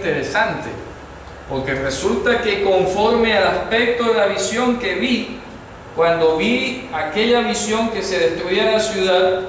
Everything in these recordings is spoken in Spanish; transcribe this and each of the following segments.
interesante, porque resulta que conforme al aspecto de la visión que vi, cuando vi aquella visión que se destruía la ciudad,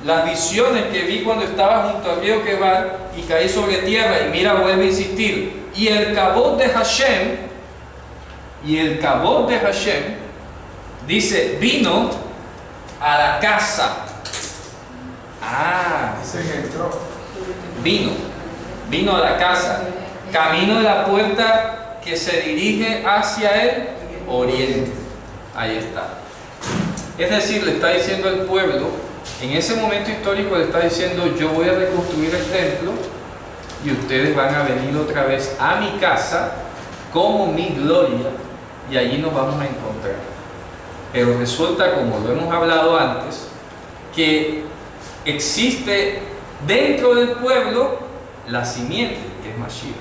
las visiones que vi cuando estaba junto al río Quebar y caí sobre tierra, y mira, vuelve a insistir, y el Kabod de Hashem, dice, vino a la casa. Vino a la casa, camino de la puerta que se dirige hacia el oriente. Ahí está. Es decir, le está diciendo al pueblo, en ese momento histórico le está diciendo, yo voy a reconstruir el templo y ustedes van a venir otra vez a mi casa como mi gloria, y allí nos vamos a encontrar. Pero resulta, como lo hemos hablado antes, que existe dentro del pueblo la simiente, que es Mashiach.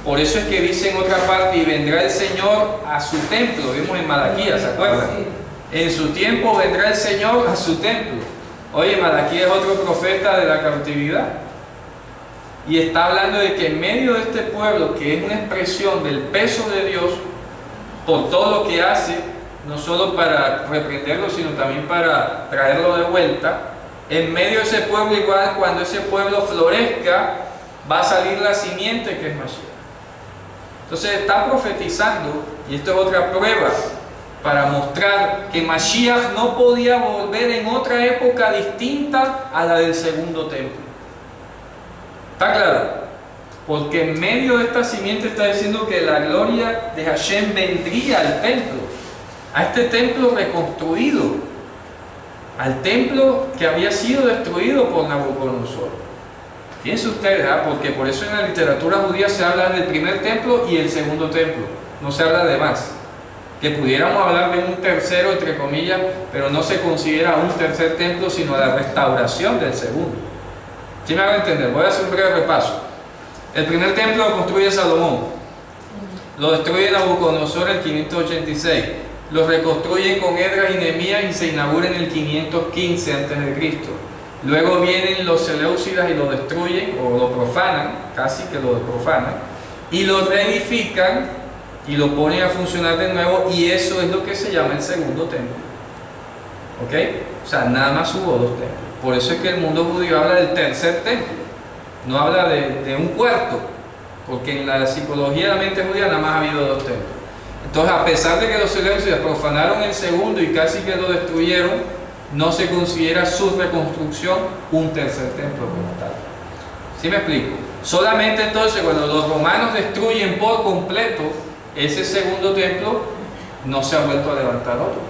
Por eso es que dice en otra parte, y vendrá el Señor a su templo. Vimos en Malaquías, ¿se acuerdan? En su tiempo vendrá el Señor a su templo. Oye, Malaquías es otro profeta de la cautividad. Y está hablando de que en medio de este pueblo, que es una expresión del peso de Dios, por todo lo que hace, no solo para reprenderlo, sino también para traerlo de vuelta, en medio de ese pueblo, igual, cuando ese pueblo florezca, va a salir la simiente que es Mashiach. Entonces está profetizando, y esto es otra prueba para mostrar que Mashiach no podía volver en otra época distinta a la del segundo templo. ¿Está claro? Porque en medio de esta simiente está diciendo que la gloria de Hashem vendría al templo, a este templo reconstruido, al templo que había sido destruido por Nabucodonosor. Fíjense ustedes, porque por eso en la literatura judía se habla del primer templo y el segundo templo, no se habla de más. Que pudiéramos hablar de un tercero, entre comillas, pero no se considera un tercer templo, sino la restauración del segundo. ¿Sí me van a entender? Voy a hacer un breve repaso. El primer templo lo construye Salomón, lo destruye Nabucodonosor en el 586, lo reconstruyen con Esdras y Nehemías y se inaugura en el 515 a.C. Luego vienen los seleucidas y lo destruyen, o lo profanan, casi que lo profanan, y lo reedifican y lo ponen a funcionar de nuevo, y eso es lo que se llama el segundo templo. ¿Ok? O sea, nada más hubo dos templos. Por eso es que el mundo judío habla del tercer templo, no habla de un cuarto, porque en la psicología de la mente judía nada más ha habido dos templos. Entonces, a pesar de que los seleucidas profanaron el segundo y casi que lo destruyeron, no se considera su reconstrucción un tercer templo como tal. ¿Sí me explico? Solamente entonces cuando los romanos destruyen por completo ese segundo templo, no se ha vuelto a levantar otro.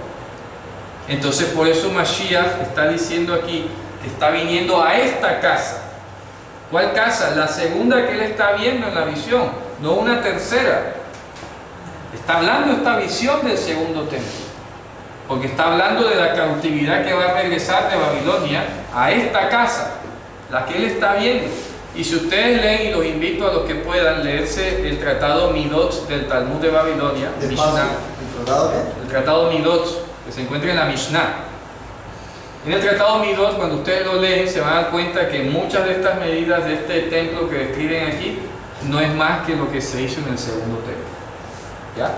Entonces por eso Mashiach está diciendo aquí que está viniendo a esta casa. ¿Cuál casa? La segunda que él está viendo en la visión, no una tercera. Está hablando esta visión del segundo templo, porque está hablando de la cautividad que va a regresar de Babilonia a esta casa, la que él está viendo. Y si ustedes leen, y los invito a los que puedan leerse el tratado Midot del Talmud de Babilonia, Mishnah, el tratado Midot, que se encuentra en la Mishnah. En el tratado Midot, cuando ustedes lo leen, se van a dar cuenta que muchas de estas medidas de este templo que describen aquí no es más que lo que se hizo en el segundo templo. ¿Ya?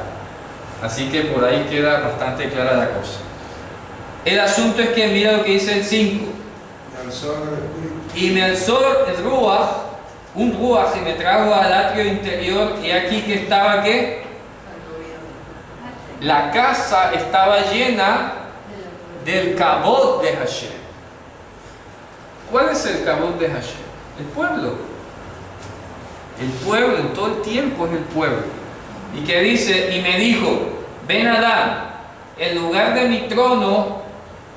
Así que por ahí queda bastante clara la cosa. El asunto es que mira lo que dice el 5. Y me alzó el Ruach, un Ruach, y me trajo al atrio interior, y aquí que estaba ¿qué? La casa estaba llena del Kabod de Hashem. ¿Cuál es el Kabod de Hashem? El pueblo. El pueblo, en todo el tiempo es el pueblo. Y que dice, y me dijo, ven Adán, el lugar de mi trono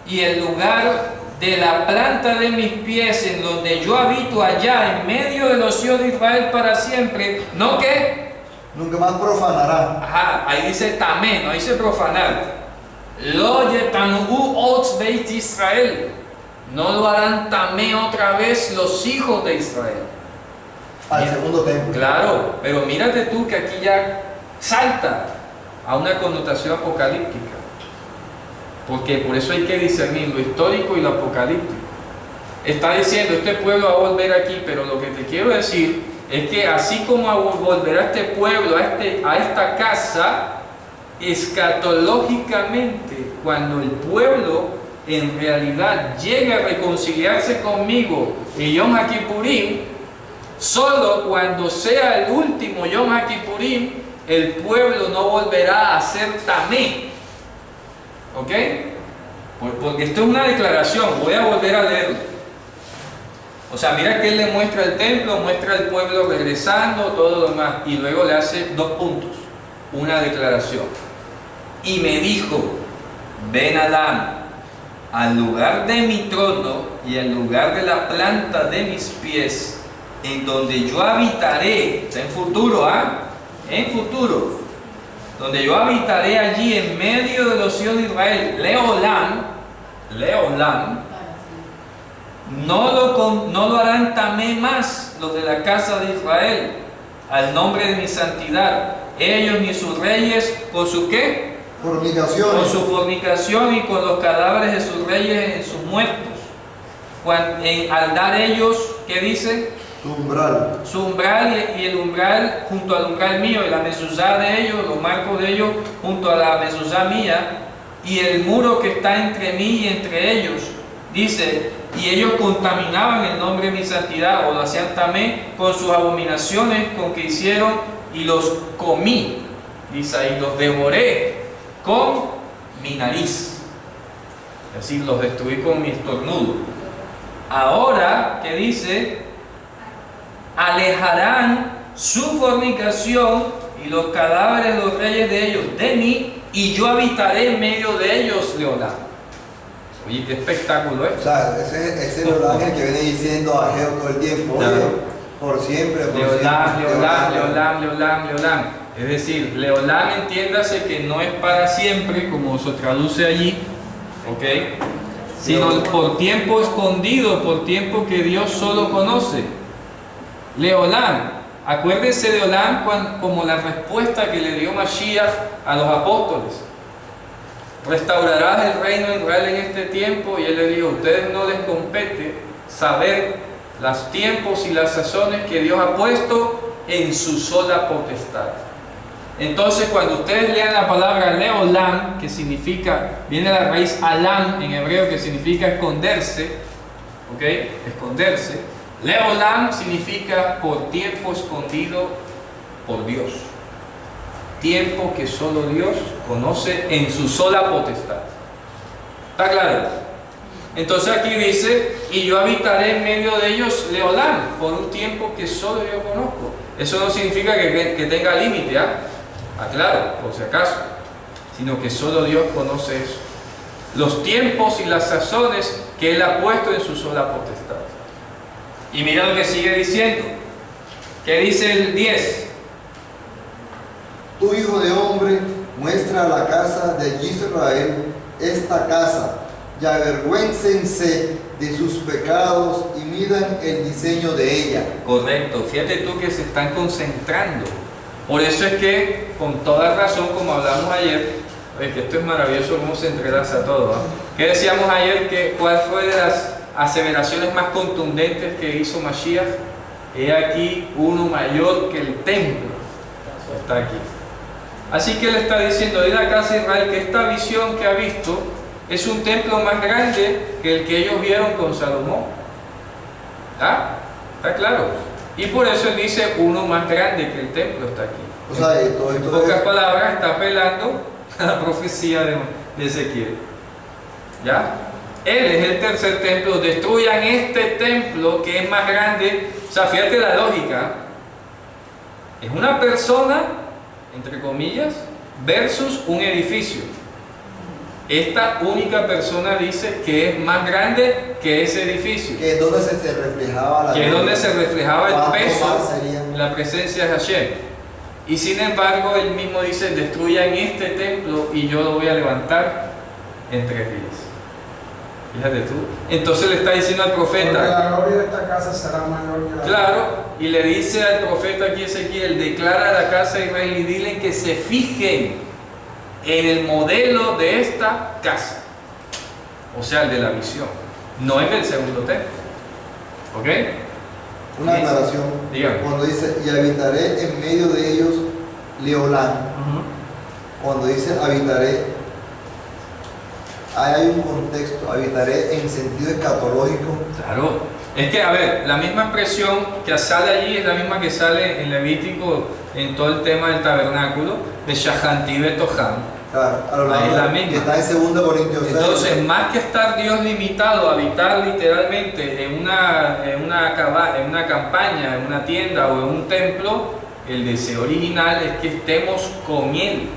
y el lugar de la planta de mis pies, en donde yo habito allá, en medio de los hijos de Israel para siempre, ¿no qué? Nunca más profanarán. Ajá, ahí dice tamé, no dice profanar. Lo yetanu'u otz beit Israel. No lo harán tamé otra vez los hijos de Israel. Al segundo templo. Claro, pero mírate tú que aquí ya salta a una connotación apocalíptica, porque por eso hay que discernir lo histórico y lo apocalíptico. Está diciendo, este pueblo va a volver aquí, pero lo que te quiero decir es que así como volverá este pueblo a esta casa, escatológicamente, cuando el pueblo en realidad llegue a reconciliarse conmigo en Yom HaKippurim, solo cuando sea el último Yom HaKippurim, el pueblo no volverá a ser tamé. ¿Ok? Porque esto es una declaración, voy a volver a leerlo. O sea, mira que él le muestra el templo, muestra el pueblo regresando, todo lo demás, y luego le hace 2 puntos, una declaración. Y me dijo, ven Adán, al lugar de mi trono y al lugar de la planta de mis pies, en donde yo habitaré, está en futuro, en futuro, donde yo habitaré allí en medio de los hijos de Israel, Leolam, no lo harán tamé más los de la casa de Israel, al nombre de mi santidad, ellos ni sus reyes, ¿con su qué? Fornicación. Con su fornicación y con los cadáveres de sus reyes en sus muertos. Al dar ellos, ¿qué dice? Su umbral. Su umbral y el umbral junto al umbral mío, y la mezuzá de ellos, los marcos de ellos junto a la mezuzá mía, y el muro que está entre mí y entre ellos. Dice, y ellos contaminaban el nombre de mi santidad, o lo hacían también con sus abominaciones con que hicieron, y los comí. Dice ahí, los devoré con mi nariz. Es decir, los destruí con mi estornudo. Ahora, ¿qué dice? Alejarán su fornicación y los cadáveres de los reyes de ellos de mí, y yo habitaré en medio de ellos, Leolá. Oye, qué espectáculo es. O sea, ese es el ángel que viene diciendo a Geo todo el tiempo, oye, por siempre, por Leolá, siempre. Leolá. Es decir, Leolá, entiéndase que no es para siempre, como se traduce allí, ¿ok? Sino por tiempo escondido, por tiempo que Dios solo conoce. Leolán, acuérdense de Leolán como la respuesta que le dio Mashiach a los apóstoles. Restaurarás el reino de Israel en este tiempo, y él le dijo, a ustedes no les compete saber los tiempos y las sazones que Dios ha puesto en su sola potestad. Entonces, cuando ustedes lean la palabra Leolam, que significa, viene la raíz Alam en hebreo, que significa esconderse, ¿ok? Esconderse. Leolam significa por tiempo escondido por Dios. Tiempo que solo Dios conoce en su sola potestad. ¿Está claro? Entonces aquí dice, y yo habitaré en medio de ellos, Leolam, por un tiempo que solo yo conozco. Eso no significa que tenga límite, aclaro, por si acaso, sino que solo Dios conoce eso. Los tiempos y las sazones que Él ha puesto en su sola potestad. Y mira lo que sigue diciendo. ¿Qué dice el 10? Tu hijo de hombre, muestra a la casa de Israel esta casa, y avergüéncense de sus pecados y midan el diseño de ella. Correcto, fíjate tú que se están concentrando. Por eso es que, con toda razón, como hablamos ayer, que esto es maravilloso cómo se entrelaza todo, ¿no? ¿Qué decíamos ayer? ¿Cuál fue de las aseveraciones más contundentes que hizo Mashiach? He aquí uno mayor que el templo. Está aquí. Así que él está diciendo de la casa de Israel que esta visión que ha visto es un templo más grande que el que ellos vieron con Salomón. ¿Está claro? Y por eso él dice uno más grande que el templo está aquí. O sea, todo En esto pocas es... palabras, está apelando a la profecía de Ezequiel. ¿Ya? Él es el tercer templo. Destruyan este templo que es más grande. O sea, fíjate la lógica. Es una persona, entre comillas, versus un edificio. Esta única persona dice que es más grande que ese edificio. Que es donde se reflejaba la... Que es donde se reflejaba el peso sería? en la presencia de Hashem. Y sin embargo, él mismo dice, destruyan este templo y yo lo voy a levantar en 3 días. Fíjate tú. Entonces le está diciendo al profeta... Porque la gloria de esta casa será mayor que la... Claro, y le dice al profeta aquí Ezequiel, declara a la casa de Israel y dile que se fijen en el modelo de esta casa. O sea, el de la visión. No en el segundo templo. ¿Ok? Una Sí, sí. aclaración. Dígame. Cuando dice, y habitaré en medio de ellos, Leolán. Cuando dice habitaré, ahí hay un contexto, habitaré en sentido escatológico. Claro. Es que, a ver, la misma expresión que sale allí es la misma que sale en Levítico en todo el tema del tabernáculo, de Shahanti Betoham. Claro, a lo Ahí es la largo misma. que está en 2 Corintios 6. Entonces, más que estar Dios limitado a habitar literalmente en una campaña, en una tienda o en un templo, el deseo original es que estemos con Él.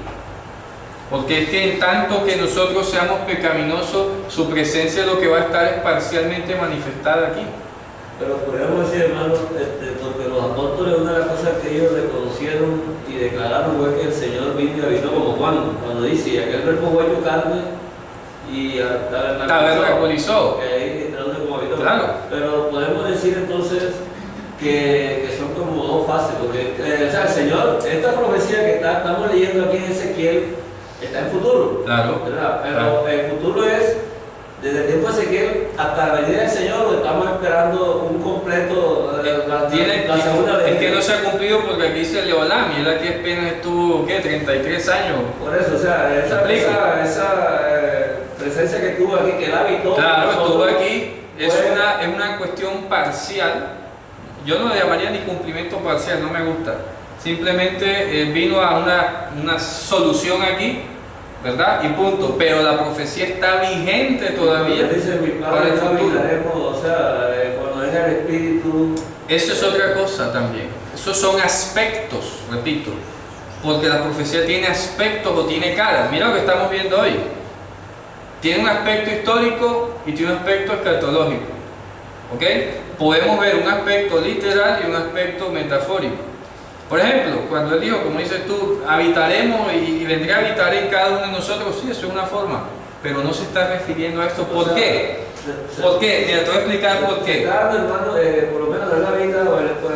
Porque es que en tanto que nosotros seamos pecaminosos, su presencia lo que va a estar es parcialmente manifestada aquí. Pero podríamos decir, hermano, porque los apóstoles, una de las cosas que ellos reconocieron y declararon fue que el Señor vino y habitó como Juan, cuando dice, y aquel verbo fue hecho carne y Tabernaculizó. que ahí traduce como habitó. Claro. Pero podemos decir entonces que son como dos fases, porque o sea, el Señor, esta profecía que estamos leyendo aquí en Ezequiel, está en futuro, Claro. ¿verdad? Pero el futuro es desde el tiempo de Ezequiel hasta la venida del Señor, estamos esperando un completo la segunda venida. Es que no se ha cumplido porque aquí dice Leolam y él aquí apenas estuvo, ¿qué? 33 años. Por eso, o sea, esa presencia que tuvo aquí, que él habitó. Claro, estuvo nosotros, aquí, es una cuestión parcial. Yo no le llamaría ni cumplimiento parcial, no me gusta. Simplemente vino a una solución aquí, ¿verdad? Y punto. Pero la profecía está vigente todavía. Dice mi para el Padre, futuro. habitaremos, o sea, cuando venga el Espíritu. Eso es otra cosa también. Esos son aspectos, repito. Porque la profecía tiene aspectos o tiene caras. Mira lo que estamos viendo hoy. Tiene un aspecto histórico y tiene un aspecto escatológico. ¿Ok? Podemos ver un aspecto literal y un aspecto metafórico. Por ejemplo, cuando él dijo, como dices tú, habitaremos y vendré a habitar en cada uno de nosotros, sí, eso es una forma. Pero no se está refiriendo a esto. ¿Por qué? ¿Por qué? Mira, te voy a explicar por qué. Está, hermano, por lo menos en la vida,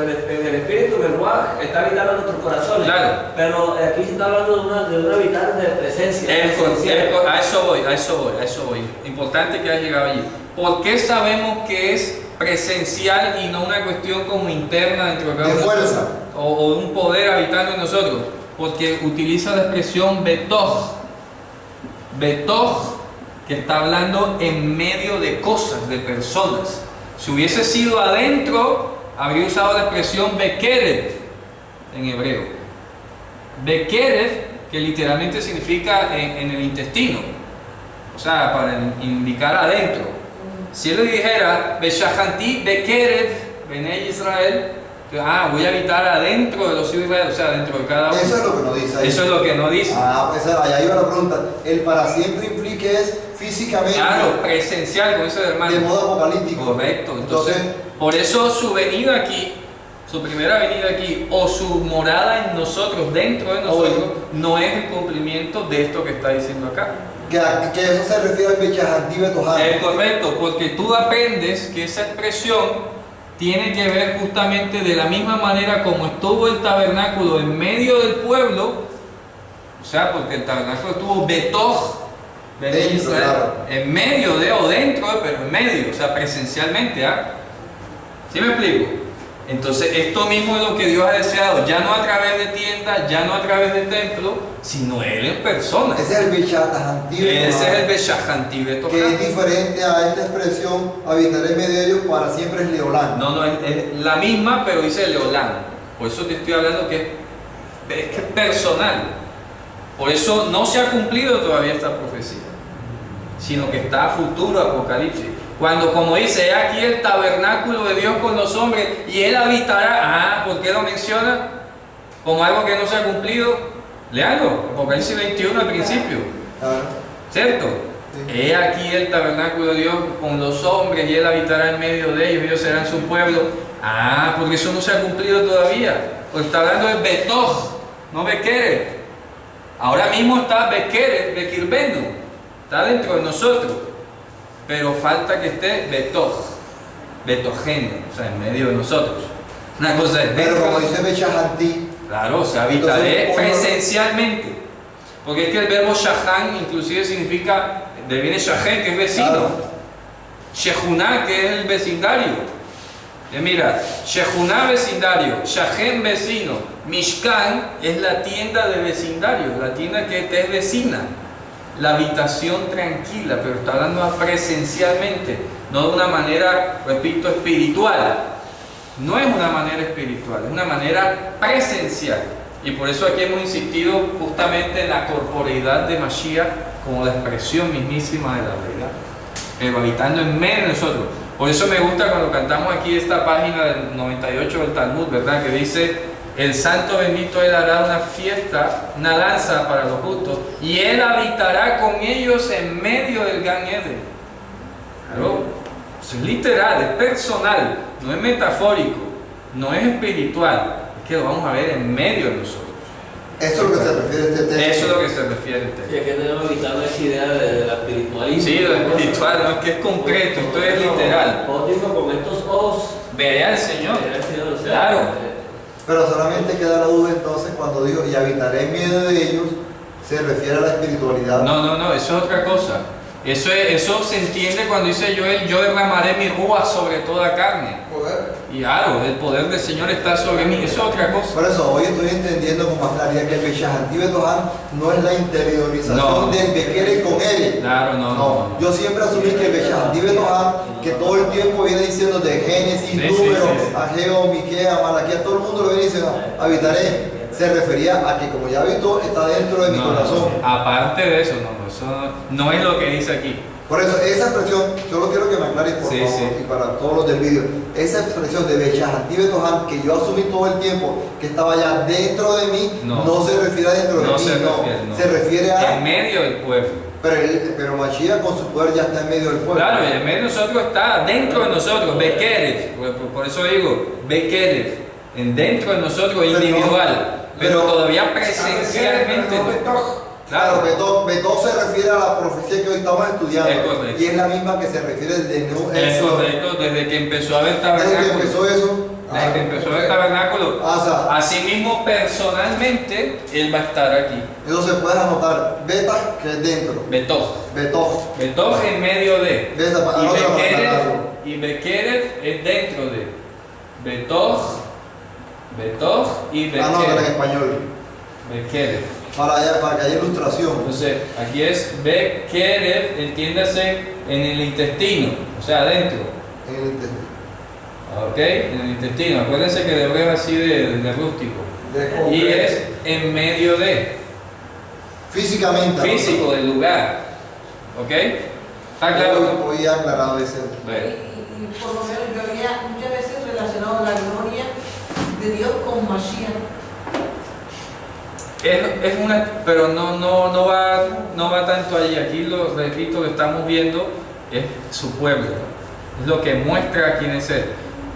en el espíritu, en el Ruach, está habitando en nuestros corazones. Claro. Pero aquí se está hablando de un habitar de presencia. A eso voy. Importante que haya llegado allí. ¿Por qué sabemos que es presencial y no una cuestión como interna dentro de cada De uno? fuerza. O un poder habitando en nosotros? Porque utiliza la expresión betoj. Betoj, que está hablando en medio de cosas, de personas. Si hubiese sido adentro, habría usado la expresión bekerev en hebreo. Bekerev, que literalmente significa en el intestino, o sea, para indicar adentro. Si él le dijera Beshahanti bekerev Benei Israel, voy a habitar adentro de los hijos de Israel, o sea, dentro de cada uno. Eso es lo que no dice ahí. Eso es lo que no dice. Pues allá iba la pregunta. El para siempre implica que es físicamente, Claro, presencial, como dice el hermano. de modo apocalíptico. Correcto. Entonces, por eso su venida aquí, su primera venida aquí, o su morada en nosotros, dentro de nosotros, no es el cumplimiento de esto que está diciendo acá. Que eso se refiere al Bechahanti Betohan. Es correcto, porque tú aprendes que esa expresión tiene que ver justamente de la misma manera como estuvo el tabernáculo en medio del pueblo, o sea, porque el tabernáculo estuvo betoj, Dentro, claro. en medio de o dentro, pero en medio, o sea, presencialmente, ¿sí me explico? Entonces, esto mismo es lo que Dios ha deseado, ya no a través de tiendas, ya no a través de templo, sino Él en persona. Ese es el Bechahanti Betohan. Ese es el Beshahanti Betohan. Que es diferente a esta expresión, habitaré en medio de ellos para siempre, es Leolán. No, es la misma, pero dice Leolán. Por eso te estoy hablando que es personal. Por eso no se ha cumplido todavía esta profecía, sino que está a futuro Apocalipsis. Cuando, como dice, aquí el tabernáculo de Dios con los hombres y Él habitará. ¿Por qué lo menciona? Como algo que no se ha cumplido. Leanlo, Apocalipsis 21 al principio. ¿Cierto? Sí. He aquí el tabernáculo de Dios con los hombres y Él habitará en medio de ellos, ellos serán su pueblo. Porque eso no se ha cumplido todavía. Porque está hablando de Betoj, no Bekerev. Ahora mismo está Bekerev, Bekirbenu, está dentro de nosotros. Pero falta que esté Betoj, Betojeno, o sea, en medio de nosotros. Una cosa es Pero dentro. como dice Bechahanti, Claro, o sea, habitaré Entonces, presencialmente. Porque es que el verbo shahan inclusive significa, viene shahen, que es vecino. Claro. Shehuná, que es el vecindario. Mira, Shehuná vecindario, Shachem vecino, Mishkan es la tienda de vecindario, la tienda que te es vecina, la habitación tranquila, pero está hablando presencialmente, no de una manera, repito, espiritual. No es una manera espiritual, es una manera presencial. Y por eso aquí hemos insistido justamente en la corporeidad de Mashiach como la expresión mismísima de la verdad, pero habitando en medio de nosotros. Por eso me gusta cuando cantamos aquí esta página del 98 del Talmud, ¿verdad? Que dice, el santo bendito Él hará una fiesta, una danza para los justos, y Él habitará con ellos en medio del Gan Eden. Claro, eso es literal, es personal, no es metafórico, no es espiritual, es que lo vamos a ver en medio de nosotros. Eso es lo que se refiere a este texto. Eso es lo que se refiere el texto. Sí, es que tenemos que evitar esa idea de la espiritualismo. Sí, lo espiritual, no es que es concreto, esto es literal. Os digo, con estos ojos, Veré al Señor. veré al Señor, o sea, Claro. Pero solamente queda la duda entonces cuando digo y habitaré en medio de ellos, se refiere a la espiritualidad. No, eso es otra cosa. Eso se entiende cuando dice Joel, yo derramaré mi rúa sobre toda carne. Poder. Y claro, el poder del Señor está sobre mí, eso es otra cosa. Por eso hoy estoy entendiendo con más claridad que el Beshahanti Betohan no es la interiorización No. del Bekere con él. Claro, no. Yo siempre asumí que el Beshahanti Betohan, que todo el tiempo viene diciendo de Génesis, Sí, Números, sí. Ageo, Miquea, Malaquías, todo el mundo lo viene diciendo, habitaré. Se refería a que como ya habitó, está dentro de mi corazón. Aparte de eso, eso no es lo que dice aquí. Por eso, esa expresión, solo quiero que me aclares por Sí, favor, sí. y para todos los del vídeo, esa expresión de Beshahanti Betohan, que yo asumí todo el tiempo que estaba ya dentro de mí, no se refiere a dentro de No mí, se refiere, no. se refiere a... En medio del pueblo. Pero Mashiach con su poder ya está en medio del pueblo. Claro, y en medio de nosotros está, dentro de nosotros, Bekerev. Por eso digo, Bekerev, dentro de nosotros individual. Pero todavía presencialmente. Claro, Betó se refiere a la profecía que hoy estamos estudiando. Es correcto. Y es la misma que se refiere desde Es correcto, desde que empezó a haber Desde que tabernáculo. empezó eso. Desde que empezó a haber tabernáculo. O sea, Asimismo, personalmente, Él va a estar aquí. entonces puedes anotar Beta, que es dentro. Betoj. Betó. Betoj en medio de. Beta, Y Bekerev es dentro de. Betoj y Anótala en Bekerev. español. Bekerev. Para que haya ilustración. Entonces, aquí es Bekerev, entiéndase, en el intestino, o sea, adentro. En el intestino. ¿Ok? En el intestino. Acuérdense que el hebreo es así de rústico. Y es en medio de. Físicamente. Físico del lugar. ¿Ok? ¿Está claro? Hoy he aclarado ese. Bueno. Y por lo menos yo había muchas veces relacionado la gloria de Dios con Mashiach. Es una, pero no va tanto allí. Aquí lo repito, lo estamos viendo es su pueblo, es lo que muestra quién es él.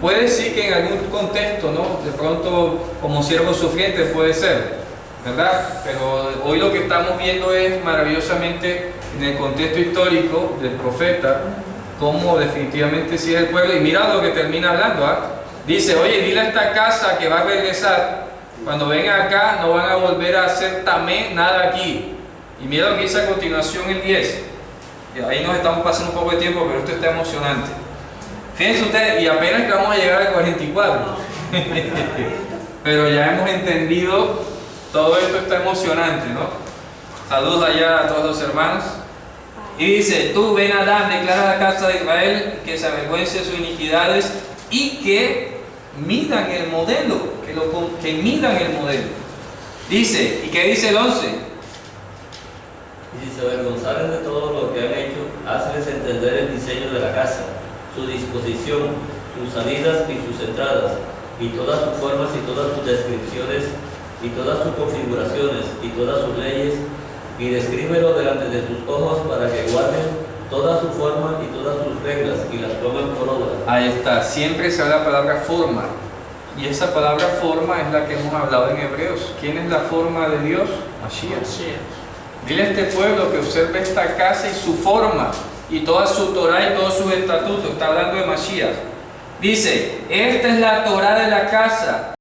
Puede ser que en algún contexto, ¿no? De pronto como siervo sufriente puede ser, ¿verdad? Pero hoy lo que estamos viendo es maravillosamente en el contexto histórico del profeta, cómo definitivamente sí es el pueblo. Y mira lo que termina hablando, ¿ah? Dice, oye, dile a esta casa que va a regresar. Cuando vengan acá no van a volver a hacer tamé nada aquí. Y mira lo que dice a continuación el 10. Y ahí nos estamos pasando un poco de tiempo, pero esto está emocionante. Fíjense ustedes, y apenas que vamos a llegar al 44. Pero ya hemos entendido, todo esto está emocionante, ¿no? Saludos allá a todos los hermanos. Y dice, tú ven Adán, declara a la casa de Israel que se avergüence de sus iniquidades y que midan el modelo. Que midan el modelo. Dice, ¿y qué dice el 11? Y si se avergonzaren de todo lo que han hecho, hazles entender el diseño de la casa, su disposición, sus salidas y sus entradas, y todas sus formas y todas sus descripciones, y todas sus configuraciones, y todas sus leyes, y descríbelo delante de tus ojos para que guarden toda su forma y todas sus reglas, y las tomen por obra. Ahí está, siempre se habla la palabra forma. Y esa palabra forma es la que hemos hablado en Hebreos. ¿Quién es la forma de Dios? Mashiach. Dile a este pueblo que observe esta casa y su forma, y toda su Torah y todos sus estatutos. Está hablando de Mashiach. Dice, esta es la Torah de la casa